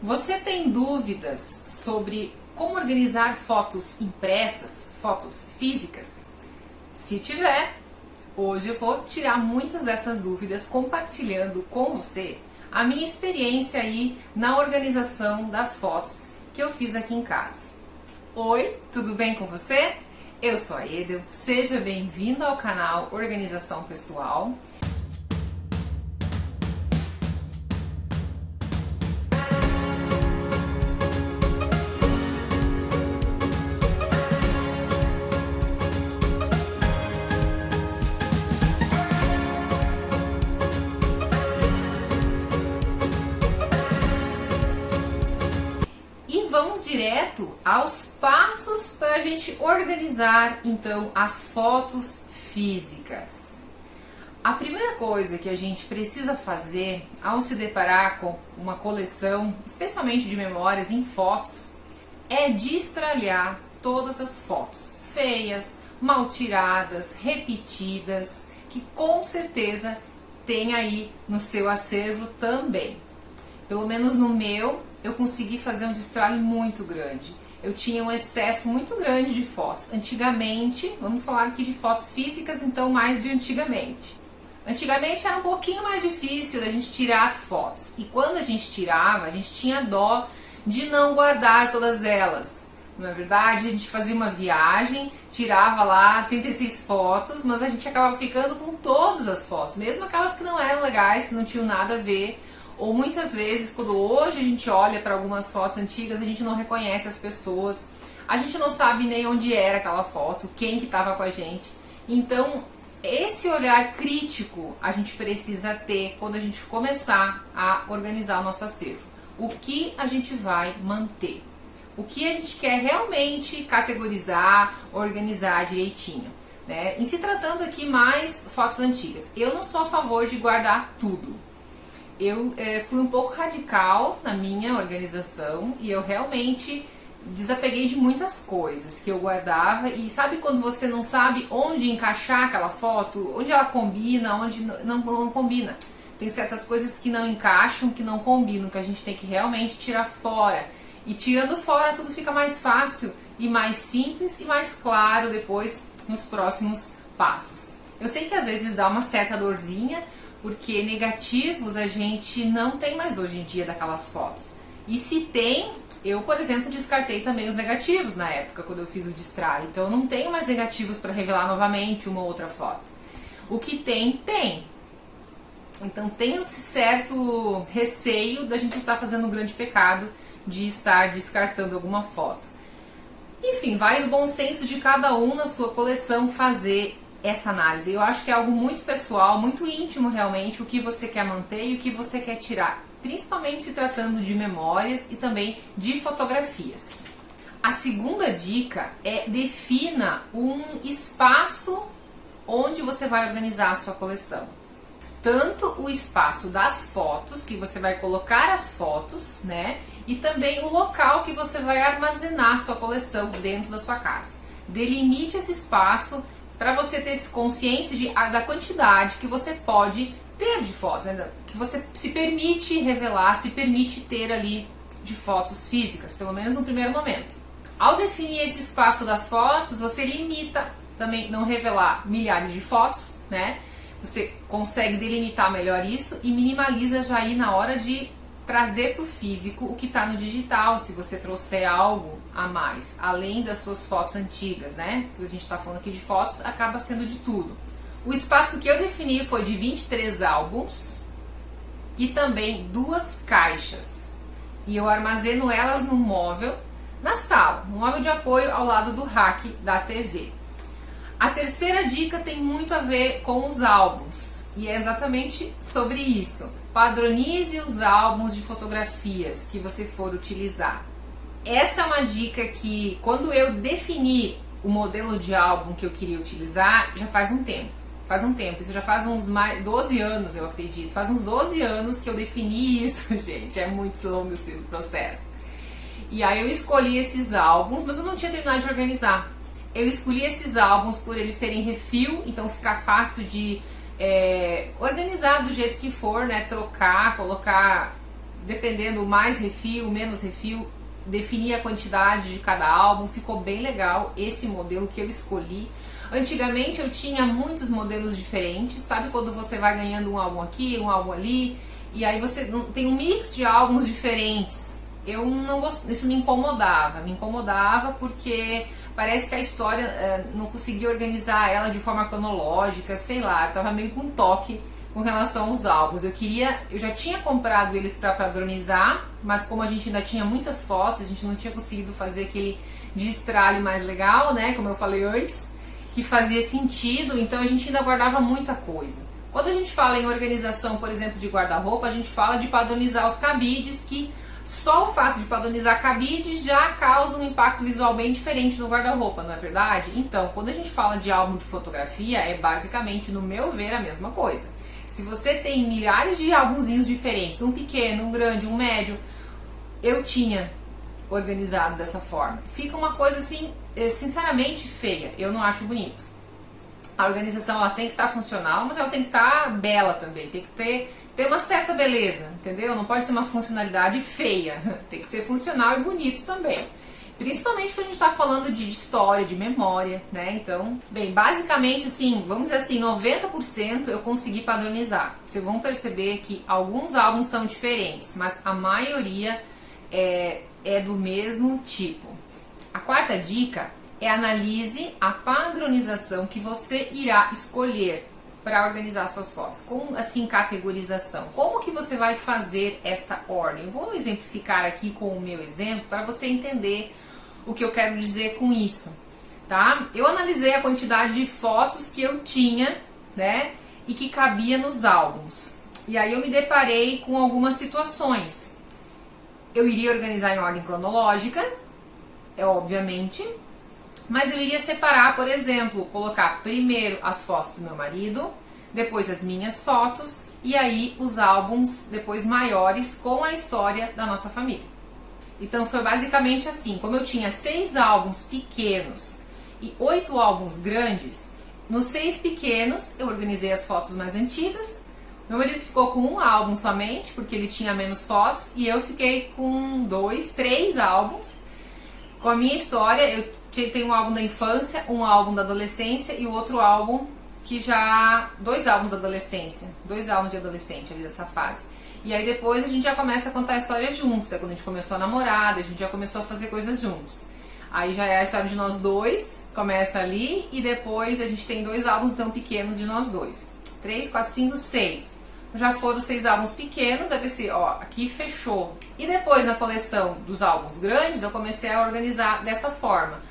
Você tem dúvidas sobre como organizar fotos impressas, fotos físicas? Se tiver, hoje eu vou tirar muitas dessas dúvidas compartilhando com você a minha experiência aí na organização das fotos que eu fiz aqui em casa. Oi, tudo bem com você? Eu sou a Edel, seja bem-vindo ao canal Organização Pessoal. Vamos direto aos passos para a gente organizar então as fotos físicas. A primeira coisa que a gente precisa fazer ao se deparar com uma coleção, especialmente de memórias em fotos, é destralhar todas as fotos feias, mal tiradas, repetidas, que com certeza tem aí no seu acervo também. Pelo menos no meu, eu consegui fazer um destralhe muito grande. Eu tinha um excesso muito grande de fotos. Antigamente, vamos falar aqui de fotos físicas, então mais de antigamente. Antigamente era um pouquinho mais difícil da gente tirar fotos. E quando a gente tirava, a gente tinha dó de não guardar todas elas. Na verdade, a gente fazia uma viagem, tirava lá 36 fotos, mas a gente acabava ficando com todas as fotos, mesmo aquelas que não eram legais, que não tinham nada a ver. Ou muitas vezes, quando hoje a gente olha para algumas fotos antigas, a gente não reconhece as pessoas, a gente não sabe nem onde era aquela foto, quem que estava com a gente. Então, esse olhar crítico a gente precisa ter quando a gente começar a organizar o nosso acervo. O que a gente vai manter? O que a gente quer realmente categorizar, organizar direitinho, né? Em se tratando aqui mais fotos antigas, eu não sou a favor de guardar tudo. Eu fui um pouco radical na minha organização e eu realmente desapeguei de muitas coisas que eu guardava. E sabe quando você não sabe onde encaixar aquela foto, onde ela combina, onde não combina? Tem certas coisas que não encaixam, que não combinam, que a gente tem que realmente tirar fora. E tirando fora tudo fica mais fácil e mais simples e mais claro depois nos próximos passos. Eu sei que às vezes dá uma certa dorzinha, porque negativos a gente não tem mais hoje em dia daquelas fotos. E se tem, eu, por exemplo, descartei também os negativos na época, quando eu fiz o destralhe. Então eu não tenho mais negativos para revelar novamente uma outra foto. O que tem, tem. Então tem esse certo receio da gente estar fazendo um grande pecado de estar descartando alguma foto. Enfim, vai do bom senso de cada um na sua coleção fazer essa análise. Eu acho que é algo muito pessoal, muito íntimo realmente, o que você quer manter e o que você quer tirar, principalmente se tratando de memórias e também de fotografias. A segunda dica é: defina um espaço onde você vai organizar a sua coleção. Tanto o espaço das fotos, que você vai colocar as fotos, né? E também o local que você vai armazenar a sua coleção dentro da sua casa. Delimite esse espaço para você ter consciência da quantidade que você pode ter de fotos, né? Que você se permite revelar, se permite ter ali de fotos físicas, pelo menos no primeiro momento. Ao definir esse espaço das fotos, você limita também não revelar milhares de fotos, né? Você consegue delimitar melhor isso e minimaliza já aí na hora de trazer para o físico o que está no digital, se você trouxer algo a mais, além das suas fotos antigas, né? Que a gente está falando aqui de fotos, acaba sendo de tudo. O espaço que eu defini foi de 23 álbuns e também 2 caixas. E eu armazeno elas no móvel, na sala, no móvel de apoio ao lado do rack da TV. A terceira dica tem muito a ver com os álbuns e é exatamente sobre isso. Padronize os álbuns de fotografias que você for utilizar. Essa é uma dica que, quando eu defini o modelo de álbum que eu queria utilizar, já faz um tempo. Isso já faz uns 12 anos, eu acredito. Faz uns 12 anos que eu defini isso, gente. É muito longo esse processo. E aí eu escolhi esses álbuns, mas eu não tinha terminado de organizar. Eu escolhi esses álbuns por eles serem refil, então ficar fácil de organizar do jeito que for, né? Trocar, colocar dependendo, mais refil, menos refil, definir a quantidade de cada álbum. Ficou bem legal esse modelo que eu escolhi. Antigamente eu tinha muitos modelos diferentes, sabe quando você vai ganhando um álbum aqui, um álbum ali, e aí você tem um mix de álbuns diferentes. Eu não isso me incomodava porque parece que a história não conseguia organizar ela de forma cronológica, sei lá, eu tava meio com toque com relação aos álbuns. Eu já tinha comprado eles para padronizar, mas como a gente ainda tinha muitas fotos, a gente não tinha conseguido fazer aquele destralhe mais legal, né, como eu falei antes, que fazia sentido, então a gente ainda guardava muita coisa. Quando a gente fala em organização, por exemplo, de guarda-roupa, a gente fala de padronizar os cabides, que só o fato de padronizar cabides já causa um impacto visual bem diferente no guarda-roupa, não é verdade? Então, quando a gente fala de álbum de fotografia, é basicamente, no meu ver, a mesma coisa. Se você tem milhares de álbumzinhos diferentes, um pequeno, um grande, um médio, eu tinha organizado dessa forma. Fica uma coisa assim, sinceramente feia, eu não acho bonito. A organização ela tem que estar funcional, mas ela tem que estar bela também, tem que ter uma certa beleza, entendeu? Não pode ser uma funcionalidade feia, tem que ser funcional e bonito também. Principalmente quando a gente está falando de história, de memória, né? Então, bem, basicamente assim, vamos dizer assim, 90% eu consegui padronizar. Vocês vão perceber que alguns álbuns são diferentes, mas a maioria é do mesmo tipo. A quarta dica é: analise a padronização que você irá escolher para organizar suas fotos. Como assim, categorização? Como que você vai fazer esta ordem? Eu vou exemplificar aqui com o meu exemplo para você entender o que eu quero dizer com isso, tá? Eu analisei a quantidade de fotos que eu tinha, né, e que cabia nos álbuns. E aí eu me deparei com algumas situações. Eu iria organizar em ordem cronológica, obviamente, mas eu iria separar, por exemplo, colocar primeiro as fotos do meu marido, depois as minhas fotos, e aí os álbuns depois maiores com a história da nossa família. Então foi basicamente assim, como eu tinha 6 álbuns pequenos e 8 álbuns grandes, nos 6 pequenos eu organizei as fotos mais antigas. Meu marido ficou com um álbum somente, porque ele tinha menos fotos, e eu fiquei com 2, 3 álbuns com a minha história. Eu tenho um álbum da infância, um álbum da adolescência e o outro álbum que já... 2 álbuns da adolescência, 2 álbuns de adolescente ali dessa fase. E aí depois a gente já começa a contar a história juntos, é quando a gente começou a namorar, a gente já começou a fazer coisas juntos. Aí já é a história de nós dois, começa ali, e depois a gente tem 2 álbuns tão pequenos de nós dois. 3, 4, 5, 6. Já foram 6 álbuns pequenos, aí pensei, ó, aqui fechou. E depois na coleção dos álbuns grandes, eu comecei a organizar dessa forma.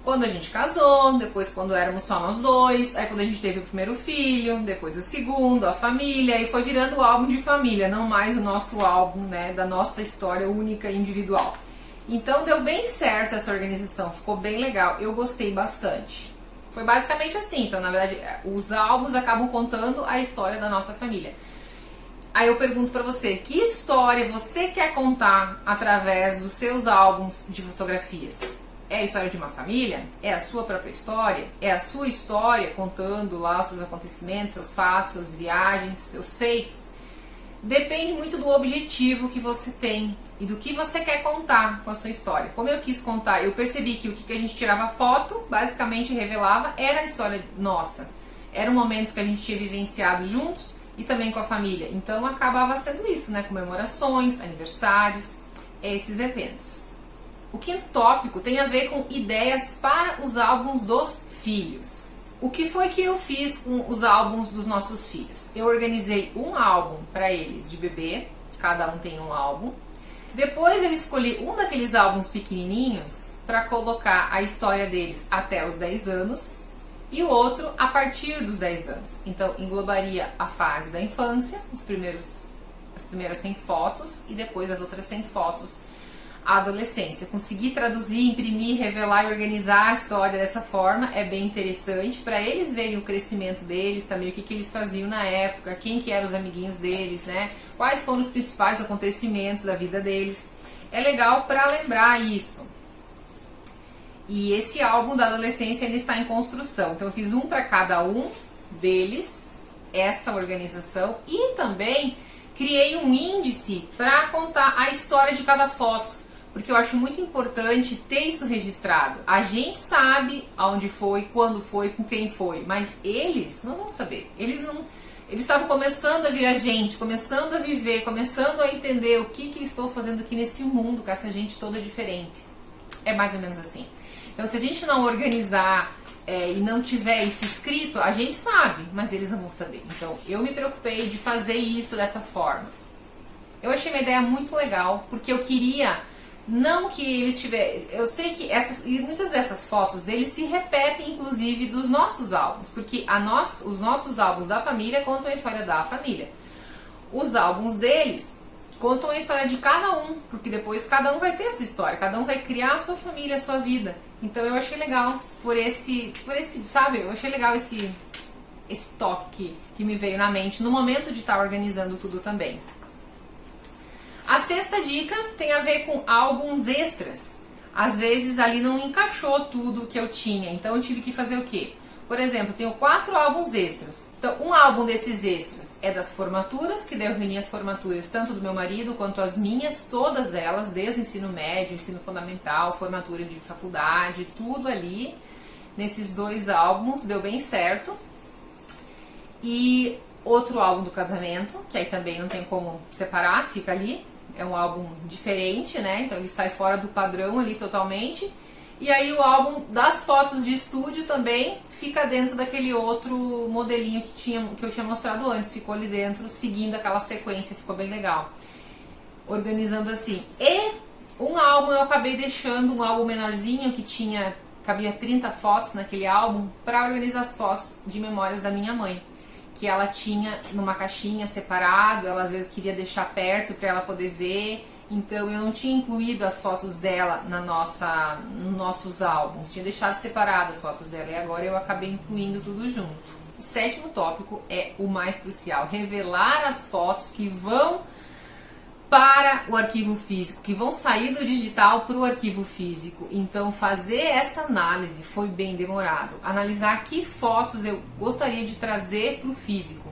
Quando a gente casou, depois quando éramos só nós dois, aí quando a gente teve o primeiro filho, depois o segundo, a família, e foi virando o álbum de família, não mais o nosso álbum, né, da nossa história única e individual. Então deu bem certo essa organização, ficou bem legal, eu gostei bastante. Foi basicamente assim, então na verdade os álbuns acabam contando a história da nossa família. Aí eu pergunto pra você, que história você quer contar através dos seus álbuns de fotografias? É a história de uma família? É a sua própria história? É a sua história contando lá os seus acontecimentos, seus fatos, suas viagens, seus feitos? Depende muito do objetivo que você tem e do que você quer contar com a sua história. Como eu quis contar, eu percebi que o que a gente tirava foto, basicamente revelava, era a história nossa. Eram momentos que a gente tinha vivenciado juntos e também com a família. Então acabava sendo isso, né? Comemorações, aniversários, esses eventos. O quinto tópico tem a ver com ideias para os álbuns dos filhos. O que foi que eu fiz com os álbuns dos nossos filhos? Eu organizei um álbum para eles de bebê, cada um tem um álbum. Depois eu escolhi um daqueles álbuns pequenininhos para colocar a história deles até os 10 anos e o outro a partir dos 10 anos. Então englobaria a fase da infância, as primeiras 100 fotos e depois as outras 100 fotos a adolescência. Conseguir traduzir, imprimir, revelar e organizar a história dessa forma é bem interessante para eles verem o crescimento deles, também o que eles faziam na época, quem que eram os amiguinhos deles, né? Quais foram os principais acontecimentos da vida deles. É legal para lembrar isso. E esse álbum da adolescência ainda está em construção, então eu fiz um para cada um deles, essa organização, e também criei um índice para contar a história de cada foto, porque eu acho muito importante ter isso registrado. A gente sabe aonde foi, quando foi, com quem foi, mas eles não vão saber. Eles estavam começando a virar gente, começando a viver, começando a entender o que eu estou fazendo aqui nesse mundo com essa gente toda diferente. É mais ou menos assim. Então, se a gente não organizar e não tiver isso escrito, a gente sabe, mas eles não vão saber. Então, eu me preocupei de fazer isso dessa forma. Eu achei uma ideia muito legal, porque eu queria não que eles tivessem... Eu sei que muitas dessas fotos deles se repetem, inclusive, dos nossos álbuns, porque os nossos álbuns da família contam a história da família. Os álbuns deles contam a história de cada um, porque depois cada um vai ter a sua história, cada um vai criar a sua família, a sua vida. Então eu achei legal por esse, sabe? Eu achei legal esse toque que me veio na mente no momento de estar organizando tudo também. A sexta dica tem a ver com álbuns extras. Às vezes ali não encaixou tudo que eu tinha, então eu tive que fazer o quê? Por exemplo, eu tenho 4 álbuns extras. Então, um álbum desses extras é das formaturas, que daí eu reuni as formaturas tanto do meu marido quanto as minhas, todas elas, desde o ensino médio, ensino fundamental, formatura de faculdade, tudo ali, nesses 2 álbuns, deu bem certo. E outro álbum do casamento, que aí também não tem como separar, fica ali. É um álbum diferente, né? Então ele sai fora do padrão ali totalmente. E aí o álbum das fotos de estúdio também fica dentro daquele outro modelinho que eu tinha mostrado antes. Ficou ali dentro, seguindo aquela sequência, ficou bem legal. Organizando assim. E um álbum eu acabei deixando, um álbum menorzinho que cabia 30 fotos naquele álbum, para organizar as fotos de memórias da minha mãe. Que ela tinha numa caixinha separado, ela às vezes queria deixar perto para ela poder ver. Então eu não tinha incluído as fotos dela nos nossos álbuns, tinha deixado separado as fotos dela e agora eu acabei incluindo tudo junto. O 7º tópico é o mais crucial: revelar as fotos que vão para o arquivo físico, que vão sair do digital para o arquivo físico. Então fazer essa análise foi bem demorado. Analisar que fotos eu gostaria de trazer para o físico.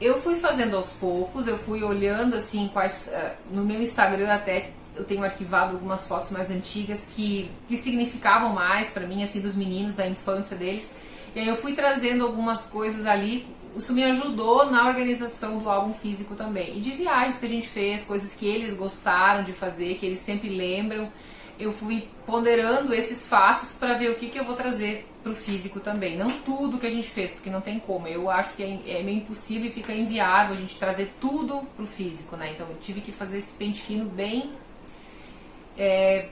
Eu fui fazendo aos poucos, eu fui olhando assim quais... no meu Instagram até eu tenho arquivado algumas fotos mais antigas que significavam mais para mim, assim, dos meninos, da infância deles. E aí eu fui trazendo algumas coisas ali, isso me ajudou na organização do álbum físico também. E de viagens que a gente fez, coisas que eles gostaram de fazer, que eles sempre lembram. Eu fui ponderando esses fatos para ver o que eu vou trazer para o físico também. Não tudo que a gente fez, porque não tem como. Eu acho que é meio impossível e fica inviável a gente trazer tudo para o físico, né? Então eu tive que fazer esse pente fino bem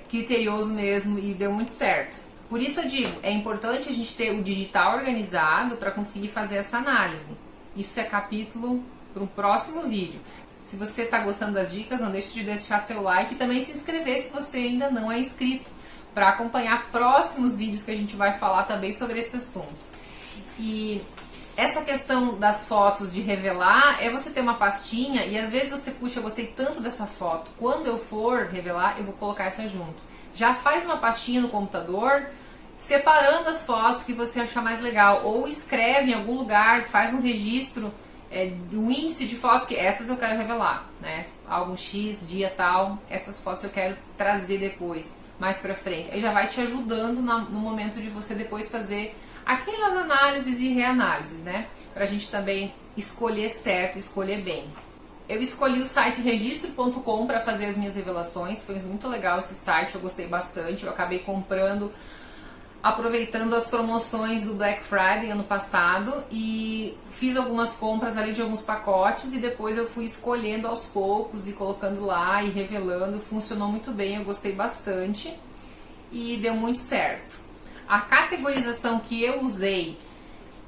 criterioso mesmo e deu muito certo. Por isso eu digo, é importante a gente ter o digital organizado para conseguir fazer essa análise. Isso é capítulo para um próximo vídeo. Se você está gostando das dicas, não deixe de deixar seu like e também se inscrever se você ainda não é inscrito, para acompanhar próximos vídeos que a gente vai falar também sobre esse assunto. E essa questão das fotos de revelar é você ter uma pastinha e às vezes você, puxa, eu gostei tanto dessa foto, quando eu for revelar eu vou colocar essa junto. Já faz uma pastinha no computador separando as fotos que você achar mais legal, ou escreve em algum lugar, faz um registro um índice de fotos que essas eu quero revelar, né? Álbum X, dia tal, essas fotos eu quero trazer depois, mais pra frente. Aí já vai te ajudando no momento de você depois fazer aquelas análises e reanálises, né? Pra gente também escolher certo, escolher bem. Eu escolhi o site registro.com para fazer as minhas revelações, foi muito legal esse site, eu gostei bastante, eu acabei comprando aproveitando as promoções do Black Friday ano passado e fiz algumas compras ali de alguns pacotes e depois eu fui escolhendo aos poucos e colocando lá e revelando. Funcionou muito bem, eu gostei bastante e deu muito certo. A categorização que eu usei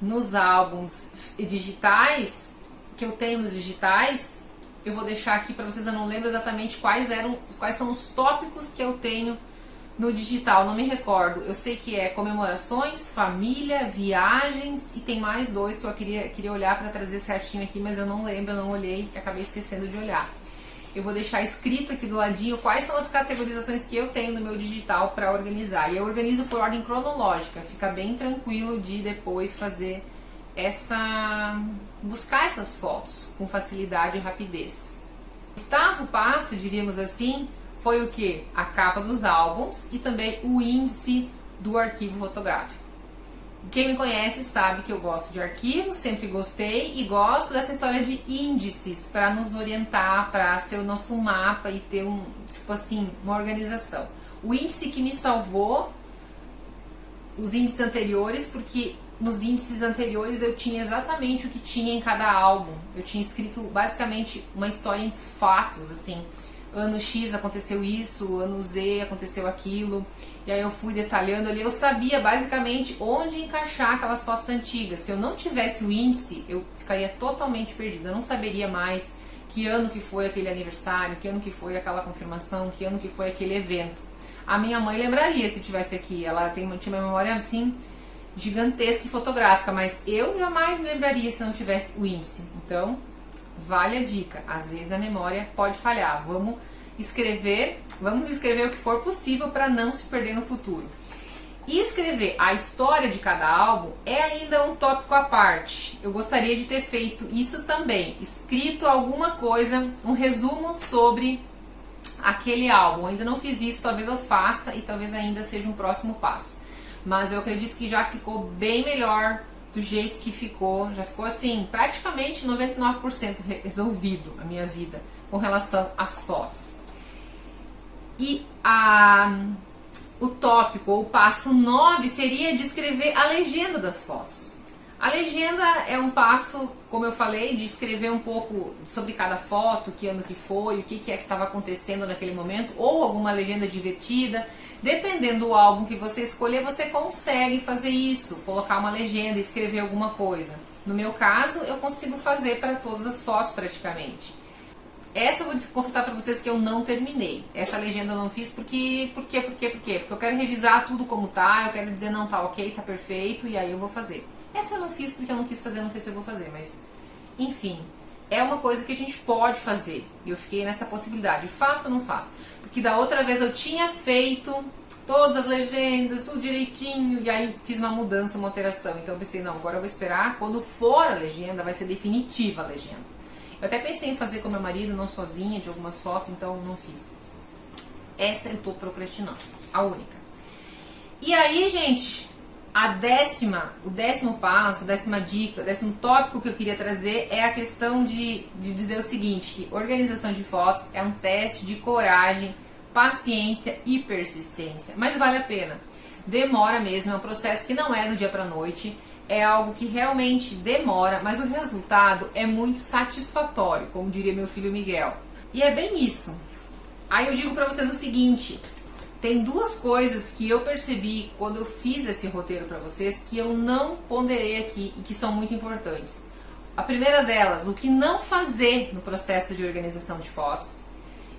nos álbuns digitais, que eu tenho nos digitais, eu vou deixar aqui para vocês, eu não lembro exatamente quais são os tópicos que eu tenho no digital, não me recordo. Eu sei que é comemorações, família, viagens e tem mais 2 que eu queria olhar para trazer certinho aqui, mas eu não lembro, eu não olhei e acabei esquecendo de olhar. Eu vou deixar escrito aqui do ladinho quais são as categorizações que eu tenho no meu digital para organizar. E eu organizo por ordem cronológica, fica bem tranquilo de depois fazer buscar essas fotos com facilidade e rapidez. O oitavo passo, diríamos assim, foi o que? A capa dos álbuns e também o índice do arquivo fotográfico. Quem me conhece sabe que eu gosto de arquivos, sempre gostei e gosto dessa história de índices para nos orientar, para ser o nosso mapa e ter tipo assim, uma organização. O índice que me salvou, os índices anteriores, porque nos índices anteriores eu tinha exatamente o que tinha em cada álbum. Eu tinha escrito basicamente uma história em fatos, assim. Ano X aconteceu isso, ano Z aconteceu aquilo, e aí eu fui detalhando ali, eu sabia basicamente onde encaixar aquelas fotos antigas. Se eu não tivesse o índice, eu ficaria totalmente perdida, eu não saberia mais que ano que foi aquele aniversário, que ano que foi aquela confirmação, que ano que foi aquele evento. A minha mãe lembraria se tivesse aqui, ela tinha uma memória assim, gigantesca e fotográfica, mas eu jamais me lembraria se não tivesse o índice. Então, vale a dica, às vezes a memória pode falhar, vamos escrever o que for possível para não se perder no futuro. E escrever a história de cada álbum é ainda um tópico à parte. Eu gostaria de ter feito isso também, escrito alguma coisa, um resumo sobre aquele álbum. Eu ainda não fiz isso, talvez eu faça e talvez ainda seja um próximo passo. Mas eu acredito que já ficou bem melhor do jeito que ficou, já ficou assim, praticamente 99% resolvido a minha vida com relação às fotos. E o tópico, ou o passo 9, seria descrever a legenda das fotos. A legenda é um passo, como eu falei, de escrever um pouco sobre cada foto, que ano que foi, o que é que estava acontecendo naquele momento, ou alguma legenda divertida. Dependendo do álbum que você escolher, você consegue fazer isso, colocar uma legenda, escrever alguma coisa. No meu caso, eu consigo fazer para todas as fotos praticamente. Essa eu vou confessar para vocês que eu não terminei. Essa legenda eu não fiz porque eu quero revisar tudo como tá, eu quero dizer não, tá ok, tá perfeito, e aí eu vou fazer. Essa eu não fiz porque eu não quis fazer, não sei se eu vou fazer, mas enfim, é uma coisa que a gente pode fazer. E eu fiquei nessa possibilidade, faço ou não faço? Porque da outra vez eu tinha feito todas as legendas, tudo direitinho, e aí fiz uma mudança, uma alteração. Então eu pensei, não, agora eu vou esperar, quando for a legenda, vai ser definitiva a legenda. Eu até pensei em fazer com meu marido, não sozinha, de algumas fotos, então não fiz. Essa eu tô procrastinando, a única. E aí, gente, o décimo passo, a décima dica, o décimo tópico que eu queria trazer é a questão de dizer o seguinte, que organização de fotos é um teste de coragem, paciência e persistência. Mas vale a pena. Demora mesmo, é um processo que não é do dia pra noite, é algo que realmente demora, mas o resultado é muito satisfatório, como diria meu filho Miguel. E é bem isso. Aí eu digo pra vocês o seguinte, tem duas coisas que eu percebi quando eu fiz esse roteiro pra vocês que eu não ponderei aqui e que são muito importantes. A primeira delas, o que não fazer no processo de organização de fotos.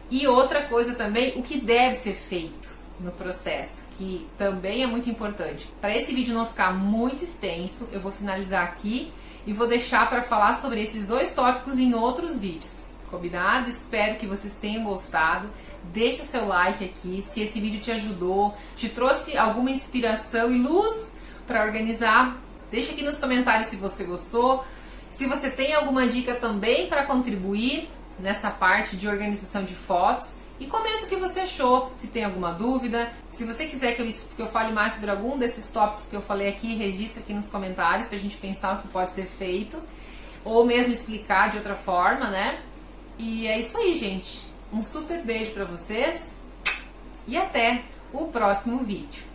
E outra coisa também, o que deve ser feito no processo, que também é muito importante. Para esse vídeo não ficar muito extenso, eu vou finalizar aqui e vou deixar para falar sobre esses dois tópicos em outros vídeos. Combinado? Espero que vocês tenham gostado. Deixa seu like aqui, se esse vídeo te ajudou, te trouxe alguma inspiração e luz para organizar. Deixa aqui nos comentários se você gostou. Se você tem alguma dica também para contribuir nessa parte de organização de fotos. E comenta o que você achou, se tem alguma dúvida. Se você quiser que eu fale mais sobre algum desses tópicos que eu falei aqui, registra aqui nos comentários pra gente pensar o que pode ser feito. Ou mesmo explicar de outra forma, né? E é isso aí, gente. Um super beijo pra vocês. E até o próximo vídeo.